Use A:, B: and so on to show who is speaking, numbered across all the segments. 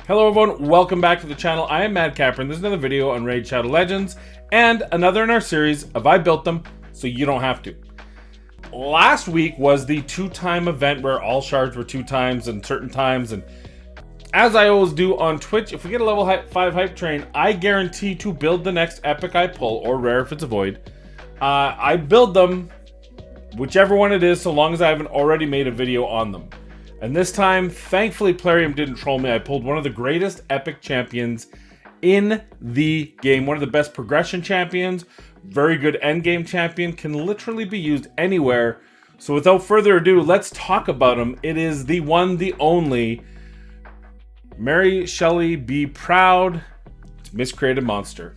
A: Hello everyone, welcome back to the channel. I am Madcapper and there's another video on Raid Shadow Legends and another in our series of I Built Them So You Don't Have To. Last week was the 2-time event where all shards were 2 times and certain times, and as I always do on Twitch, if we get a level 5 hype train, I guarantee to build the next epic I pull, or rare if it's a void. I build them, whichever one it is, so long as I haven't already made a video on them. And this time, thankfully, Plarium didn't troll me. I pulled one of the greatest epic champions in the game. One of the best progression champions. Very good endgame champion. Can literally be used anywhere. So without further ado, let's talk about him. It is the one, the only. Mary Shelley Be Proud. It's Miscreated Monster.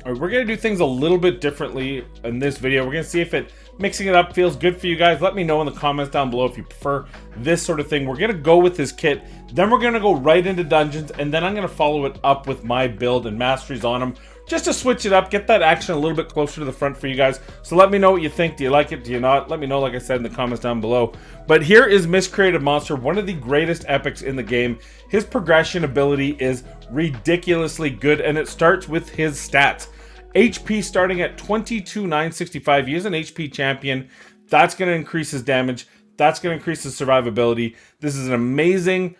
A: All right, we're going to do things a little bit differently in this video. We're going to see if mixing it up feels good for you guys. Let me know in the comments down below if you prefer this sort of thing. We're going to go with his kit, then we're going to go right into dungeons, and then I'm going to follow it up with my build and masteries on him, just to switch it up, get that action a little bit closer to the front for you guys. So let me know what you think. Do you like it? Do you not? Let me know, like I said, in the comments down below. But here is Miscreated Monster, one of the greatest epics in the game. His progression ability is ridiculously good, and it starts with his stats. HP starting at 22,965. He is an HP champion. That's going to increase his damage. That's going to increase his survivability. This is an amazing,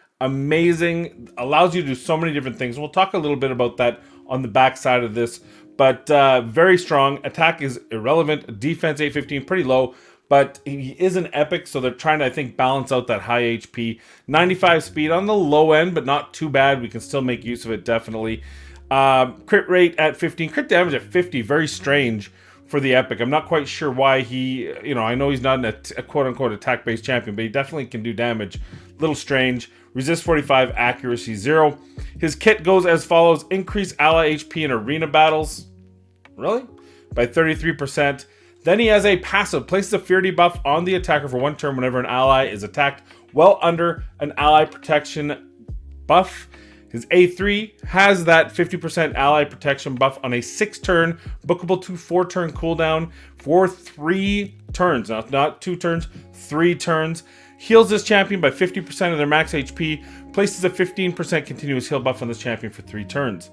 A: allows you to do so many different things. We'll talk a little bit about that on the back side of this. But very strong. Attack is irrelevant. Defense 815, pretty low. But he is an epic, so they're trying to, I think, balance out that high HP. 95 speed on the low end, but not too bad. We can still make use of it, definitely. Crit rate at 15, crit damage at 50, very strange for the epic. I'm not quite sure why he, I know he's not a quote-unquote attack-based champion, but he definitely can do damage. Little strange. Resist 45, accuracy 0. His kit goes as follows: increase ally HP in arena battles. Really? By 33%. Then he has a passive, places a fear debuff on the attacker for 1 turn whenever an ally is attacked, well under an ally protection buff. His A3 has that 50% ally protection buff on a 6-turn, bookable to 4-turn cooldown for 3 turns. Now, not 2 turns, 3 turns. Heals this champion by 50% of their max HP. Places a 15% continuous heal buff on this champion for 3 turns.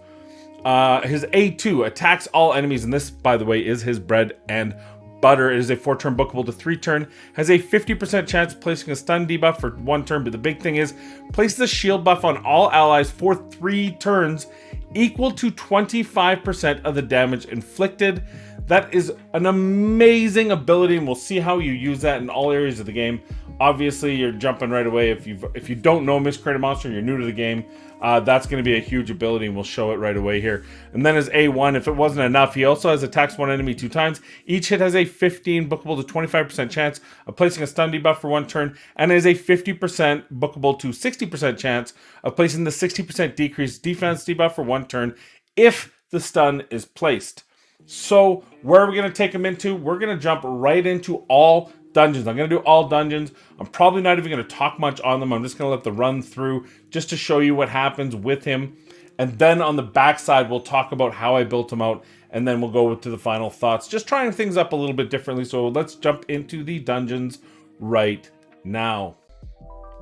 A: His A2 attacks all enemies, and this, by the way, is his bread and butter. It is a 4-turn bookable to 3-turn. Has a 50% chance of placing a stun debuff for 1 turn, but the big thing is places a shield buff on all allies for 3 turns, equal to 25% of the damage inflicted. That is an amazing ability, and we'll see how you use that in all areas of the game. Obviously, you're jumping right away. If you don't know Miscreated Monster and you're new to the game, that's going to be a huge ability, and we'll show it right away here. And then his A1, if it wasn't enough, he also has attacks 1 enemy 2 times. Each hit has a 15 bookable to 25% chance of placing a stun debuff for 1 turn, and has a 50% bookable to 60% chance of placing the 60% decreased defense debuff for 1 turn if the stun is placed. So where are we going to take him into? We're going to jump right into all dungeons. I'm going to do all dungeons. I'm probably not even going to talk much on them. I'm just going to let the run through just to show you what happens with him. And then on the backside, we'll talk about how I built him out. And then we'll go to the final thoughts. Just trying things up a little bit differently. So let's jump into the dungeons right now.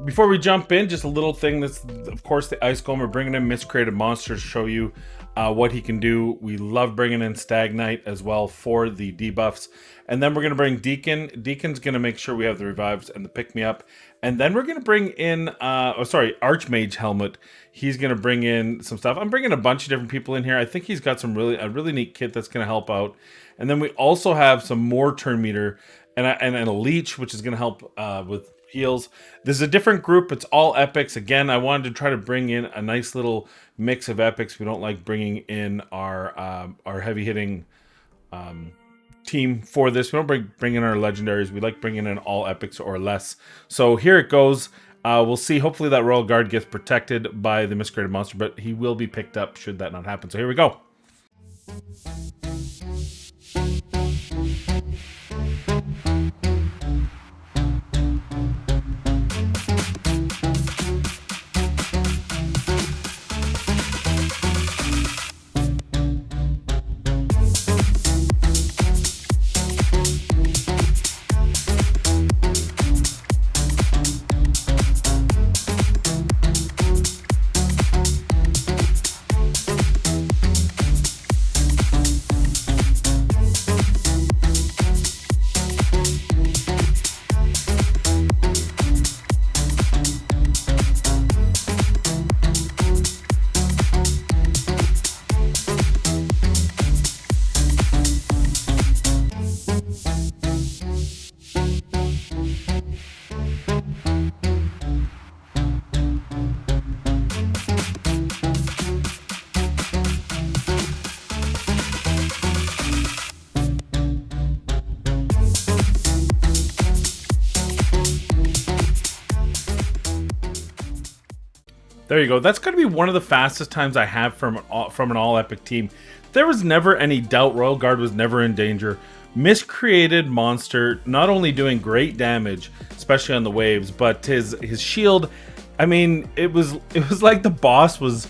A: Before we jump in, just a little thing. That's, of course, the Ice Golem. We're bringing in Miscreated Monster to show you what he can do. We love bringing in Stag Knight as well for the debuffs. And then we're going to bring Deacon. Deacon's going to make sure we have the revives and the pick-me-up. And then we're going to bring in, Archmage Helmet. He's going to bring in some stuff. I'm bringing a bunch of different people in here. I think he's got a really neat kit that's going to help out. And then we also have some more turn meter and a leech, which is going to help with heals. This is a different group. It's all epics. Again, I wanted to try to bring in a nice little mix of epics. We don't like bringing in our heavy hitting team for this. We don't bring in our legendaries. We like bringing in all epics or less. So here it goes. We'll see. Hopefully that Royal Guard gets protected by the Miscreated Monster, but he will be picked up should that not happen. So here we go. There you go. That's going to be one of the fastest times I have from an all epic team. There was never any doubt. Royal Guard was never in danger. Miscreated monster, not only doing great damage, especially on the waves, but his shield. I mean, it was like the boss was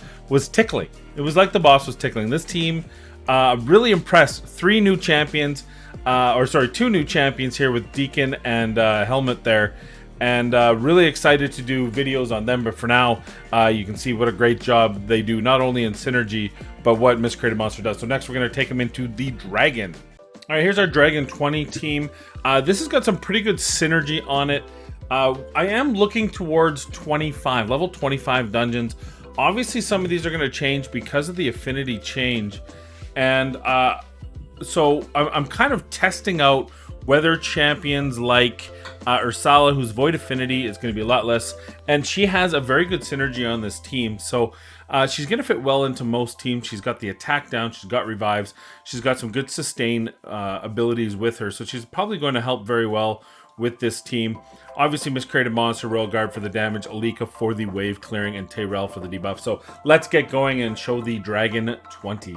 A: tickling. It was like the boss was tickling. This team really impressed. 2 new champions here with Deacon and Helmet there. And really excited to do videos on them. But for now, you can see what a great job they do, not only in synergy, but what Miscreated Monster does. So next, we're going to take them into the Dragon. All right, here's our Dragon 20 team. This has got some pretty good synergy on it. I am looking towards 25, level 25 dungeons. Obviously, some of these are going to change because of the affinity change. And so I'm kind of testing out whether champions like Ursala, whose Void Affinity is going to be a lot less, and she has a very good synergy on this team. So she's going to fit well into most teams. She's got the attack down. She's got revives. She's got some good sustain abilities with her. So she's probably going to help very well with this team. Obviously, Miscreated Monster, Royal Guard for the damage, Alika for the wave clearing, and Tyrell for the debuff. So let's get going and show the Dragon 20.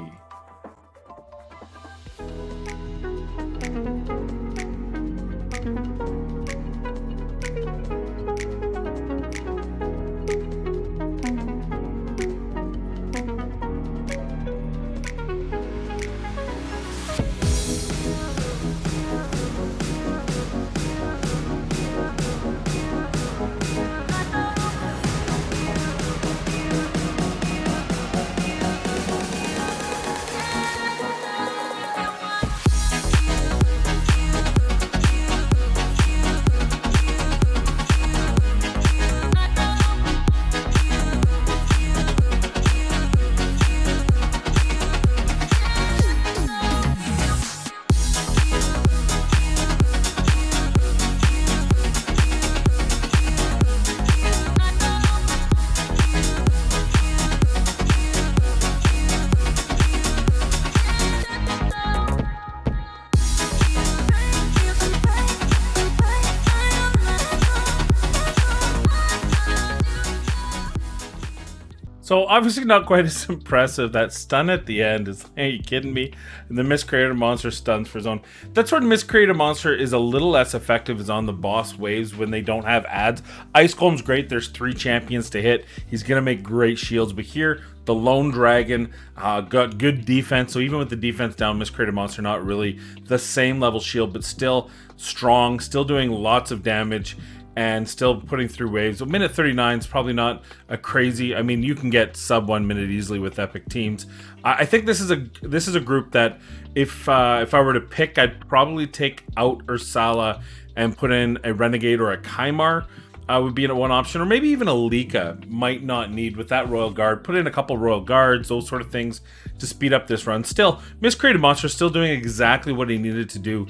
A: So obviously not quite as impressive. That stun at the end is, are you kidding me? And the Miscreated Monster stuns for zone. That's where Miscreated Monster is a little less effective, is on the boss waves when they don't have ads. Ice Golem's great. There's 3 champions to hit. He's going to make great shields. But here, the Lone Dragon got good defense. So even with the defense down, Miscreated Monster not really the same level shield, but still strong, still doing lots of damage, and still putting through waves. A minute 39 is probably not a crazy. I mean, you can get sub 1 minute easily with epic teams. I think this is a group that if I were to pick, I'd probably take out Ursala and put in a Renegade or a Kymar. Would be one option, or maybe even a Lika might not need with that Royal Guard. Put in a couple Royal Guards, those sort of things to speed up this run. Still, Miscreated Monster still doing exactly what he needed to do,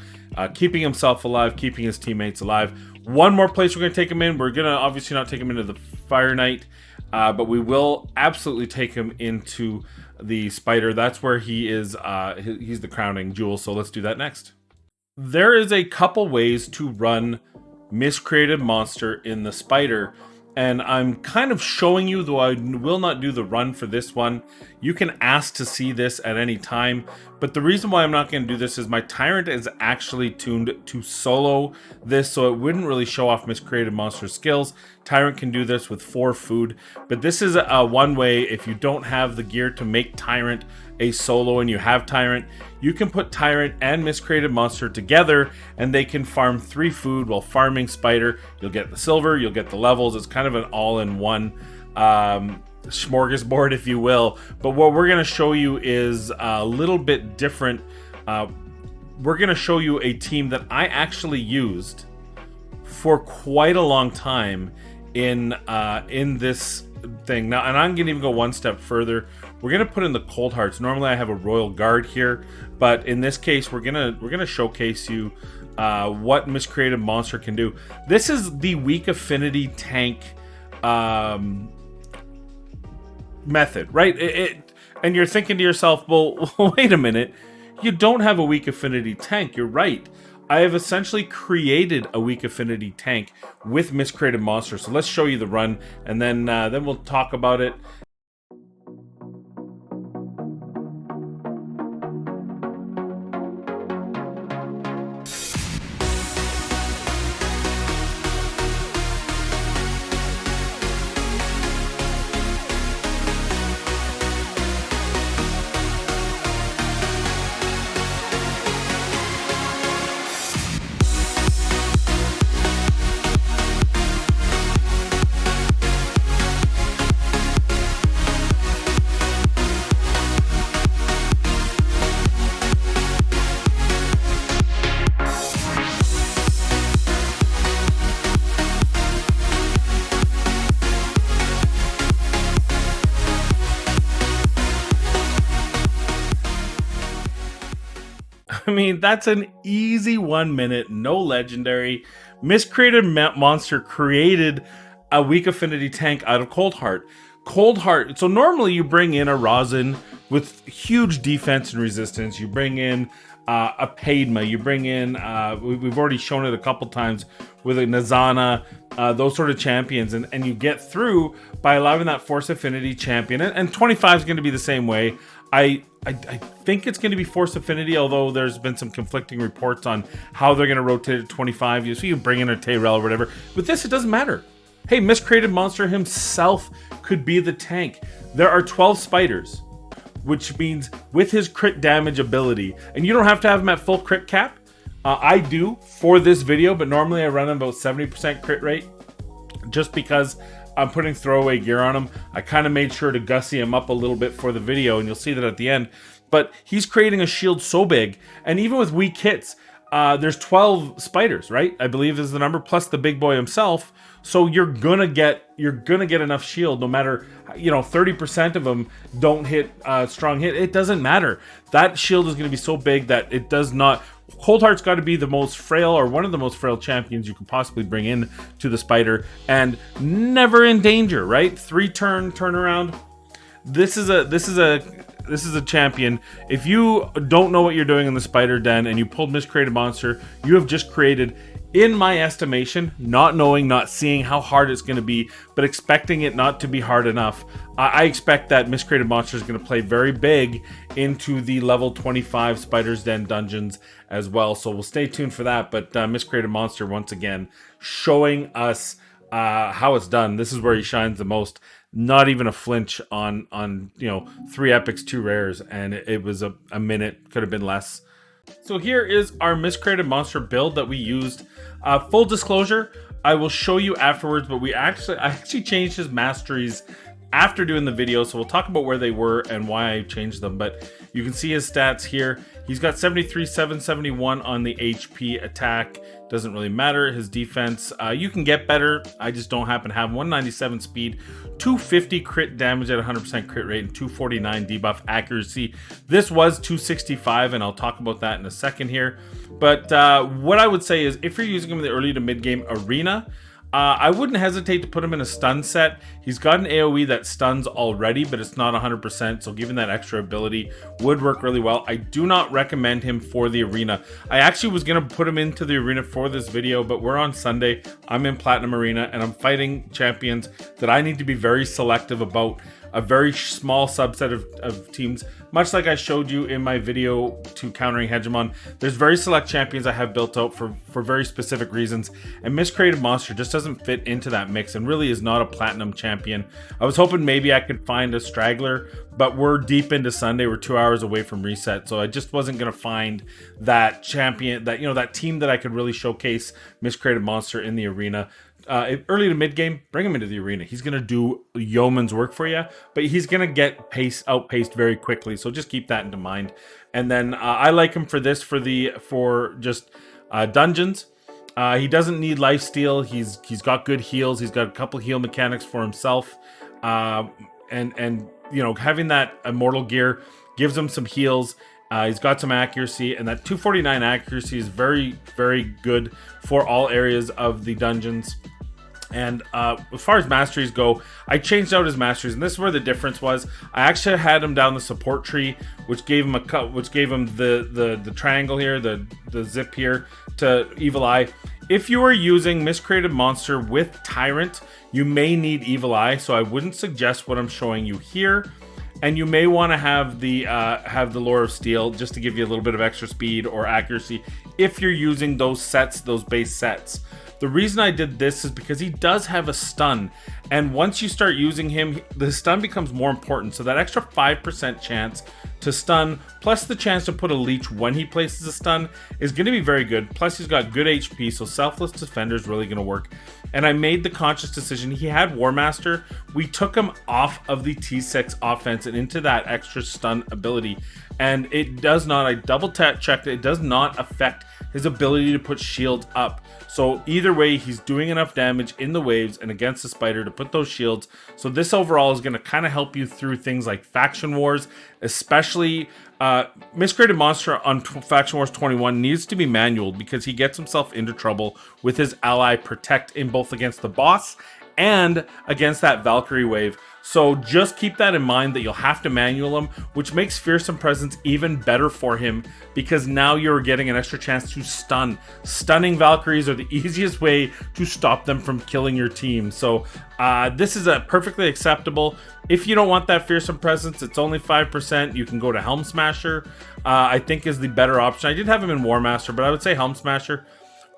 A: keeping himself alive, keeping his teammates alive. One more place we're going to take him in. We're going to obviously not take him into the Fire Knight, but we will absolutely take him into the Spider. That's where he is. He's the crowning jewel, so let's do that next. There is a couple ways to run Miscreated Monster in the Spider, and I'm kind of showing you, though I will not do the run for this one. You can ask to see this at any time, but the reason why I'm not going to do this is my Tyrant is actually tuned to solo this, so it wouldn't really show off Miscreated Monster skills. Tyrant can do this with 4 food, but this is one way. If you don't have the gear to make Tyrant a solo and you have Tyrant, you can put Tyrant and Miscreated Monster together and they can farm 3 food while farming Spider. You'll get the silver, you'll get the levels. It's kind of an all-in-one smorgasbord, if you will. But what we're going to show you is a little bit different. We're going to show you a team that I actually used for quite a long time in this thing. Now, and I'm going to even go one step further. We're going to put in the Cold Hearts. Normally I have a Royal Guard here, but in this case we're going to showcase you what Miscreated Monster can do. This is the weak affinity tank method, right? And you're thinking to yourself, well, wait a minute, you don't have a weak affinity tank. You're right. I have essentially created a weak affinity tank with Miscreated Monster. So let's show you the run, and then we'll talk about it. I mean, that's an easy 1 minute, no legendary. Miscreated Monster created a weak affinity tank out of Cold Heart. Cold Heart, so normally you bring in a Rosin with huge defense and resistance. You bring in a Padma, you bring in, we've already shown it a couple times with a Nazana, those sort of champions, and you get through by allowing that Force Affinity champion, and 25 is going to be the same way. I think it's going to be Force Affinity, although there's been some conflicting reports on how they're going to rotate it to 25. So you bring in a Tyrell or whatever. With this, it doesn't matter. Hey, Miscreated Monster himself could be the tank. There are 12 spiders, which means with his crit damage ability, and you don't have to have him at full crit cap. I do for this video, but normally I run about 70% crit rate just because I'm putting throwaway gear on him. I kind of made sure to gussy him up a little bit for the video, and you'll see that at the end. But he's creating a shield so big, and even with weak hits, there's 12 spiders, right? I believe is the number, plus the big boy himself. So you're gonna get enough shield, no matter, 30% of them don't hit strong hit. It doesn't matter. That shield is gonna be so big that it does not. Cold Heart's got to be the most frail, or one of the most frail champions you can possibly bring in to the spider, and never in danger, right? 3-turn turnaround. This is a champion. If you don't know what you're doing in the spider den and you pulled Miscreated Monster, you have just created, in my estimation, not knowing, not seeing how hard it's going to be, but expecting it not to be hard enough, I expect that Miscreated Monster is going to play very big into the level 25 Spider's Den dungeons as well. So we'll stay tuned for that. But Miscreated Monster, once again, showing us how it's done. This is where he shines the most. Not even a flinch on 3 epics, 2 rares, and it was a minute, could have been less. So here is our Miscreated Monster build that we used. Full disclosure, I will show you afterwards, but I actually changed his masteries after doing the video, so we'll talk about where they were and why I changed them. But you can see his stats here. He's got 73, 771 on the HP attack. Doesn't really matter. His defense, you can get better. I just don't happen to have 197 speed, 250 crit damage at 100% crit rate, and 249 debuff accuracy. This was 265, and I'll talk about that in a second here. But what I would say is, if you're using him in the early to mid-game arena, I wouldn't hesitate to put him in a stun set. He's got an AoE that stuns already, but it's not 100%, so giving that extra ability would work really well. I do not recommend him for the arena. I actually was going to put him into the arena for this video, but we're on Sunday. I'm in Platinum Arena, and I'm fighting champions that I need to be very selective about. A very small subset of teams, much like I showed you in my video to countering Hegemon. There's very select champions I have built out for very specific reasons, and Miscreated Monster just doesn't fit into that mix and really is not a platinum champion. I was hoping maybe I could find a straggler, but we're deep into Sunday. We're 2 hours away from reset, so I just wasn't going to find that champion, that team that I could really showcase Miscreated Monster in the arena. Early to mid game, bring him into the arena. He's going to do yeoman's work for you, but he's going to get outpaced very quickly. So just keep that into mind. And then I like him for this, for just dungeons. He doesn't need lifesteal. He's got good heals. He's got a couple heal mechanics for himself. And having that immortal gear gives him some heals. He's got some accuracy, and that 249 accuracy is very, very good for all areas of the dungeons. And as far as masteries go, I changed out his masteries, and this is where the difference was. I actually had him down the support tree, which gave him the triangle here, the zip here to Evil Eye. If you are using Miscreated Monster with Tyrant, you may need Evil Eye, so I wouldn't suggest what I'm showing you here. And you may want to have the Lore of Steel just to give you a little bit of extra speed or accuracy if you're using those sets, those base sets. The reason I did this is because he does have a stun, and once you start using him, the stun becomes more important. So that extra 5% chance to stun, plus the chance to put a leech when he places a stun, is going to be very good. Plus he's got good HP, so Selfless Defender is really going to work. And I made the conscious decision. He had War Master. We took him off of the T6 offense and into that extra stun ability. And it does not, I double checked it does not affect his ability to put shields up. So either way, he's doing enough damage in the waves and against the spider to put those shields. So this overall is going to kind of help you through things like Faction Wars, especially Miscreated Monster on Faction Wars 21 needs to be manual because he gets himself into trouble with his ally Protect in both against the boss and against that Valkyrie wave. So just keep that in mind that you'll have to manual him, which makes Fearsome Presence even better for him because now you're getting an extra chance to stun. Stunning Valkyries are the easiest way to stop them from killing your team. So this is a perfectly acceptable. If you don't want that Fearsome Presence, it's only 5%. You can go to Helm Smasher, I think is the better option. I did have him in War Master, but I would say Helm Smasher.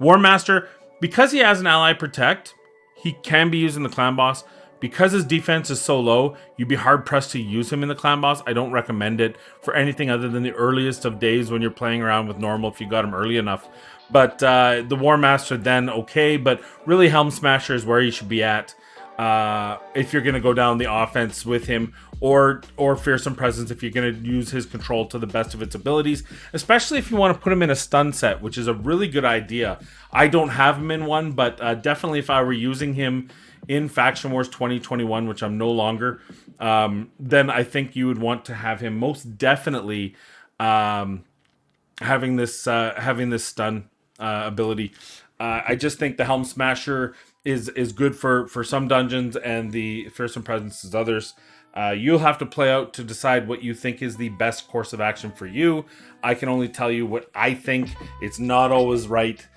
A: War Master, because he has an ally Protect, he can be used in the Clan Boss. Because his defense is so low, you'd be hard-pressed to use him in the Clan Boss. I don't recommend it for anything other than the earliest of days when you're playing around with normal if you got him early enough. But the War Master then, okay, but really Helm Smasher is where you should be at if you're going to go down the offense with him, or Fearsome Presence if you're going to use his control to the best of its abilities, especially if you want to put him in a stun set, which is a really good idea. I don't have him in one, but definitely if I were using him in Faction Wars 2021, which I'm no longer, then I think you would want to have him most definitely having this stun ability. I just think the Helm Smasher is good for some dungeons, and the Fearsome Presence is others. You'll have to play out to decide what you think is the best course of action for you. I can only tell you what I think. It's not always right.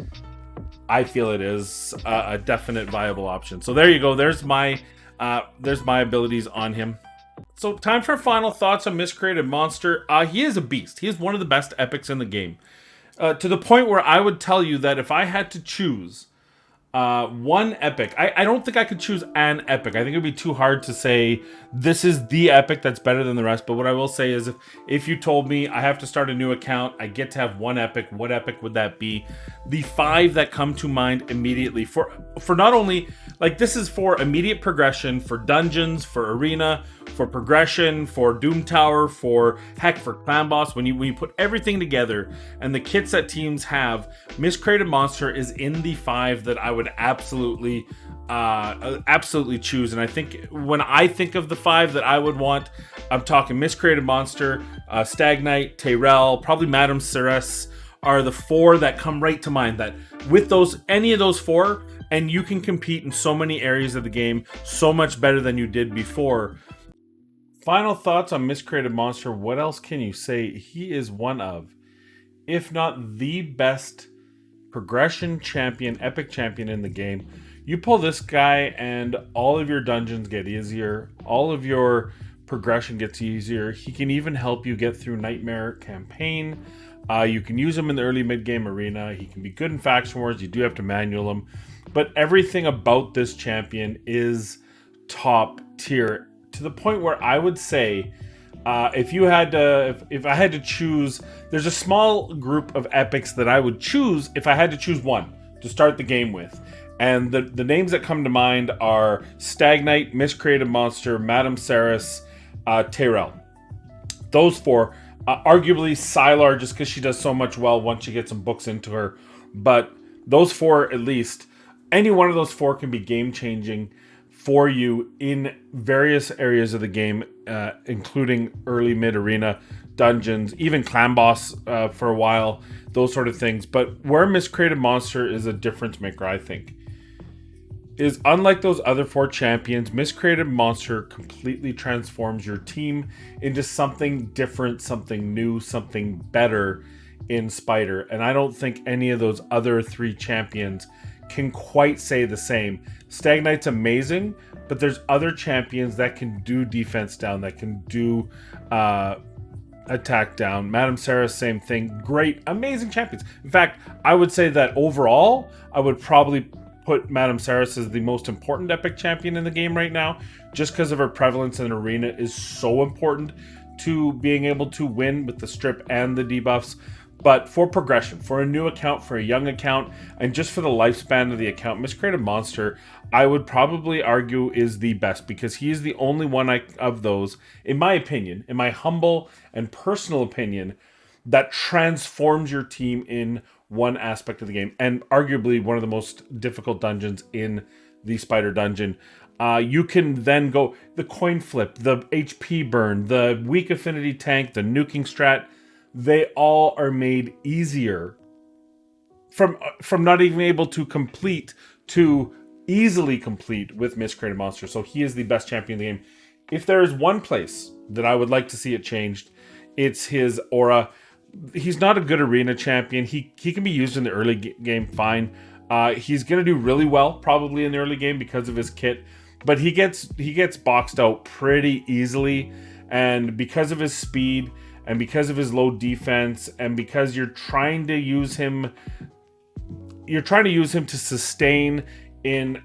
A: I feel it is a definite viable option. So there you go. There's my abilities on him. So time for final thoughts on Miscreated Monster. He is a beast. He is one of the best epics in the game. To the point where I would tell you that if I had to choose one epic, I don't think I could choose an epic. I think it would be too hard to say this is the epic that's better than the rest. But what I will say is if you told me I have to start a new account, I get to have one epic, what epic would that be? The 5 that come to mind immediately for not only, like, this is for immediate progression, for dungeons, for arena, for progression, for Doom Tower, for Clan Boss. When you put everything together and the kits that teams have, Miscreated Monster is in the 5 that I would absolutely choose. And I think when I think of the 5 that I would want, I'm talking Miscreated Monster, Stag Knight, Tyrell, probably Madame Ceres are the 4 that come right to mind. That with any of those 4, and you can compete in so many areas of the game so much better than you did before. Final thoughts on Miscreated Monster. What else can you say? He is one of, if not the best progression champion, epic champion in the game. You pull this guy and all of your dungeons get easier. All of your progression gets easier. He can even help you get through Nightmare campaign. You can use him in the early mid-game arena. He can be good in Faction Wars. You do have to manual him. But everything about this champion is top tier, to the point where I would say if I had to choose, there's a small group of epics that I would choose if I had to choose one to start the game with. And the names that come to mind are Stag Knight, Miscreated Monster, Madame Ceres, Tyrell. Those 4. Arguably Sylar, just because she does so much well once you get some books into her. But those 4 at least, any one of those 4 can be game-changing for you in various areas of the game, including early mid-arena, dungeons, even Clan Boss for a while, those sort of things. But where Miscreated Monster is a difference maker, I think. is unlike those other 4 champions, Miscreated Monster completely transforms your team into something different, something new, something better in Spider. And I don't think any of those other 3 champions can quite say the same. Stag Knight's amazing, but there's other champions that can do defense down, that can do attack down. Madame Sarah, same thing. Great, amazing champions. In fact, I would say that overall, I would probably put Madame Saris as the most important epic champion in the game right now, just because of her prevalence in arena is so important to being able to win with the strip and the debuffs. But for progression, for a new account, for a young account, and just for the lifespan of the account, Miscreated Monster, I would probably argue is the best, because he is the only one of those, in my opinion, in my humble and personal opinion, that transforms your team in one aspect of the game, and arguably one of the most difficult dungeons in the Spider Dungeon. You can then go the coin flip, the HP burn, the weak affinity tank, the nuking strat. They all are made easier from not even able to complete to easily complete with Miscreated Monster. So he is the best champion in the game. If there is one place that I would like to see it changed, it's his aura. He's not a good arena champion. He can be used in the early game fine. He's going to do really well probably in the early game because of his kit, but he gets boxed out pretty easily, and because of his speed and because of his low defense and because you're trying to use him to sustain in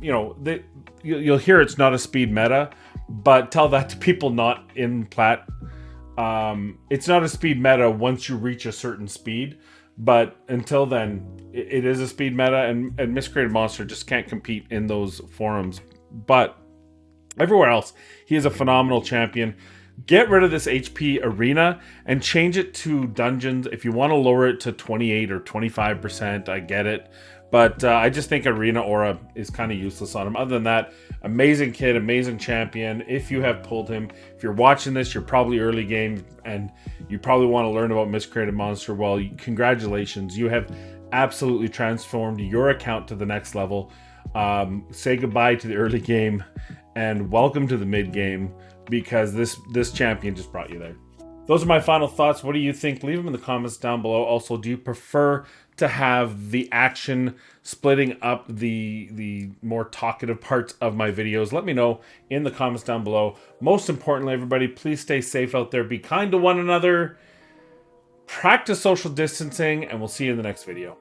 A: you'll hear it's not a speed meta, but tell that to people not in plat. It's not a speed meta once you reach a certain speed, but until then, it is a speed meta, and Miscreated Monster just can't compete in those forums. But everywhere else, he is a phenomenal champion. Get rid of this HP arena and change it to dungeons. If you want to lower it to 28 or 25%, I get it. But I just think Arena Aura is kind of useless on him. Other than that, amazing kid, amazing champion. If you have pulled him, if you're watching this, you're probably early game and you probably want to learn about Miscreated Monster. Well, congratulations. You have absolutely transformed your account to the next level. Say goodbye to the early game and welcome to the mid game, because this champion just brought you there. Those are my final thoughts. What do you think? Leave them in the comments down below. Also, do you prefer to have the action splitting up the more talkative parts of my videos? Let me know in the comments down below. Most importantly, everybody, please stay safe out there. Be kind to one another. Practice social distancing, and we'll see you in the next video.